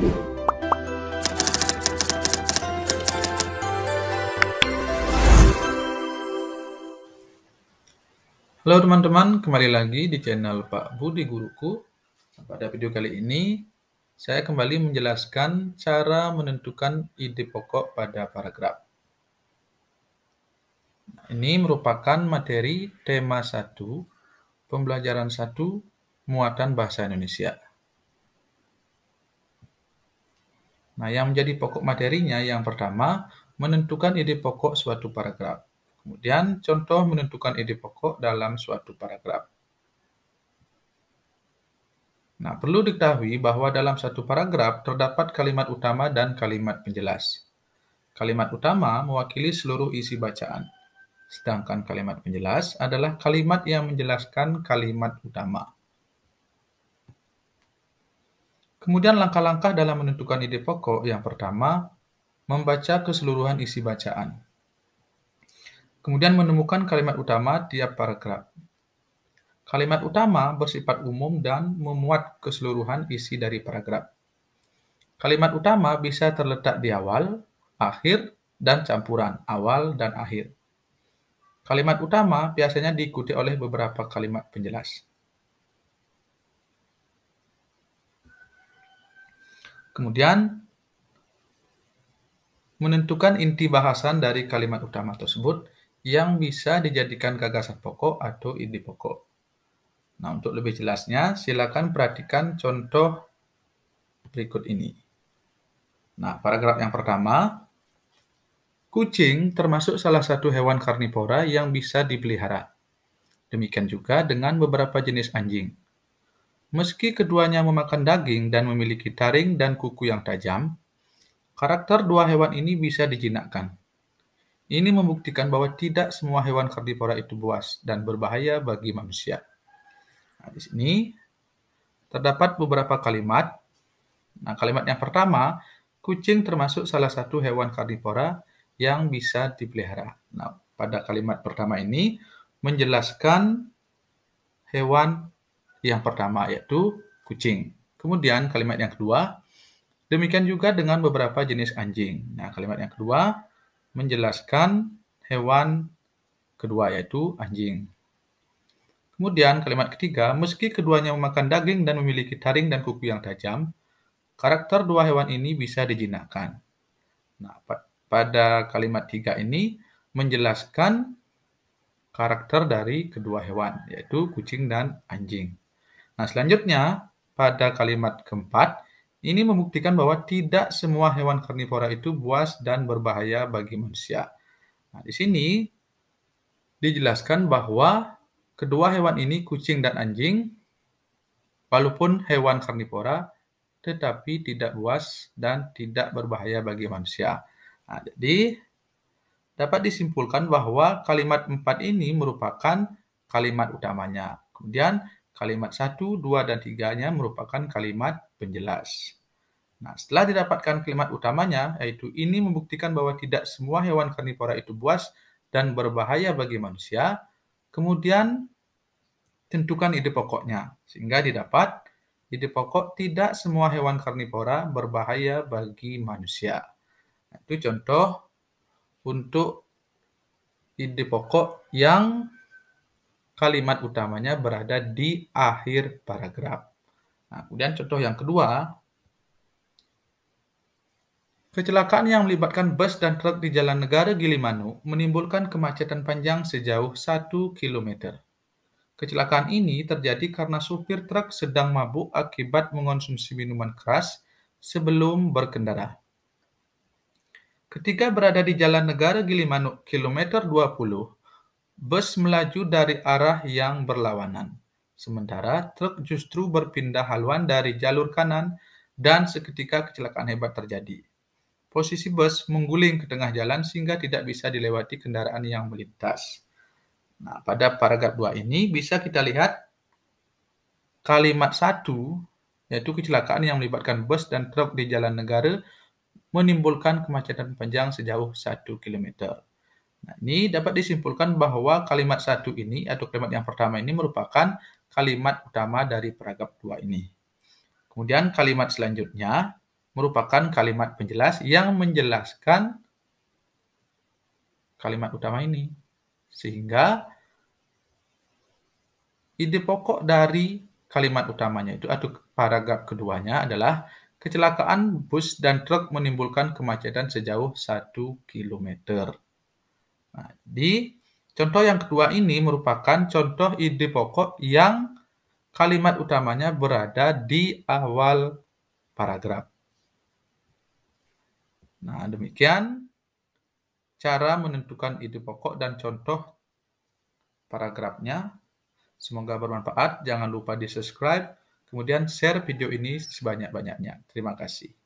Halo teman-teman, kembali lagi di channel Pak Budi Guruku. Pada video kali ini, saya kembali menjelaskan cara menentukan ide pokok pada paragraf. Ini merupakan materi tema 1, pembelajaran 1, muatan bahasa Indonesia. Nah, yang menjadi pokok materinya yang pertama, menentukan ide pokok suatu paragraf. Kemudian, contoh menentukan ide pokok dalam suatu paragraf. Nah, perlu diketahui bahwa dalam satu paragraf terdapat kalimat utama dan kalimat penjelas. Kalimat utama mewakili seluruh isi bacaan, sedangkan kalimat penjelas adalah kalimat yang menjelaskan kalimat utama. Kemudian langkah-langkah dalam menentukan ide pokok yang pertama, membaca keseluruhan isi bacaan. Kemudian menemukan kalimat utama tiap paragraf. Kalimat utama bersifat umum dan memuat keseluruhan isi dari paragraf. Kalimat utama bisa terletak di awal, akhir, dan campuran awal dan akhir. Kalimat utama biasanya diikuti oleh beberapa kalimat penjelas. Kemudian, menentukan inti bahasan dari kalimat utama tersebut yang bisa dijadikan gagasan pokok atau ide pokok. Nah, untuk lebih jelasnya, silakan perhatikan contoh berikut ini. Nah, paragraf yang pertama, kucing termasuk salah satu hewan karnivora yang bisa dipelihara. Demikian juga dengan beberapa jenis anjing. Meski keduanya memakan daging dan memiliki taring dan kuku yang tajam, karakter dua hewan ini bisa dijinakkan. Ini membuktikan bahwa tidak semua hewan karnivora itu buas dan berbahaya bagi manusia. Nah, di sini terdapat beberapa kalimat. Nah, kalimat yang pertama, kucing termasuk salah satu hewan karnivora yang bisa dipelihara. Nah, pada kalimat pertama ini menjelaskan hewan yang pertama, yaitu kucing. Kemudian kalimat yang kedua, demikian juga dengan beberapa jenis anjing. Nah, kalimat yang kedua menjelaskan hewan kedua, yaitu anjing. Kemudian kalimat ketiga, meski keduanya memakan daging dan memiliki taring dan kuku yang tajam, karakter dua hewan ini bisa dijinakkan. Nah, pada kalimat tiga ini menjelaskan karakter dari kedua hewan, yaitu kucing dan anjing. Nah, selanjutnya pada kalimat keempat, ini membuktikan bahwa tidak semua hewan karnivora itu buas dan berbahaya bagi manusia. Nah, di sini dijelaskan bahwa kedua hewan ini, kucing dan anjing, walaupun hewan karnivora, tetapi tidak buas dan tidak berbahaya bagi manusia. Nah, jadi dapat disimpulkan bahwa kalimat 4 ini merupakan kalimat utamanya. Kemudian kalimat 1, 2, dan 3-nya merupakan kalimat penjelas. Nah, setelah didapatkan kalimat utamanya, yaitu ini membuktikan bahwa tidak semua hewan karnivora itu buas dan berbahaya bagi manusia, kemudian tentukan ide pokoknya, sehingga didapat ide pokok tidak semua hewan karnivora berbahaya bagi manusia. Nah, itu contoh untuk ide pokok yang kalimat utamanya berada di akhir paragraf. Nah, kemudian contoh yang kedua, kecelakaan yang melibatkan bus dan truk di Jalan Negara Gilimanuk menimbulkan kemacetan panjang sejauh 1 km. Kecelakaan ini terjadi karena supir truk sedang mabuk akibat mengonsumsi minuman keras sebelum berkendara. Ketika berada di Jalan Negara Gilimanuk kilometer 20, bus melaju dari arah yang berlawanan, sementara truk justru berpindah haluan dari jalur kanan dan seketika kecelakaan hebat terjadi. Posisi bus mengguling ke tengah jalan sehingga tidak bisa dilewati kendaraan yang melintas. Nah, pada paragraf 2 ini bisa kita lihat kalimat 1, yaitu kecelakaan yang melibatkan bus dan truk di jalan negara menimbulkan kemacetan panjang sejauh 1 km. Nah, ini dapat disimpulkan bahwa kalimat 1 ini atau kalimat yang pertama ini merupakan kalimat utama dari paragraf 2 ini. Kemudian kalimat selanjutnya, merupakan kalimat penjelas yang menjelaskan kalimat utama ini. Sehingga ide pokok dari kalimat utamanya itu atau paragraf keduanya adalah kecelakaan bus dan truk menimbulkan kemacetan sejauh 1 kilometer. Nah, di contoh yang kedua ini merupakan contoh ide pokok yang kalimat utamanya berada di awal paragraf. Nah, demikian cara menentukan ide pokok dan contoh paragrafnya. Semoga bermanfaat. Jangan lupa di-subscribe, kemudian share video ini sebanyak-banyaknya. Terima kasih.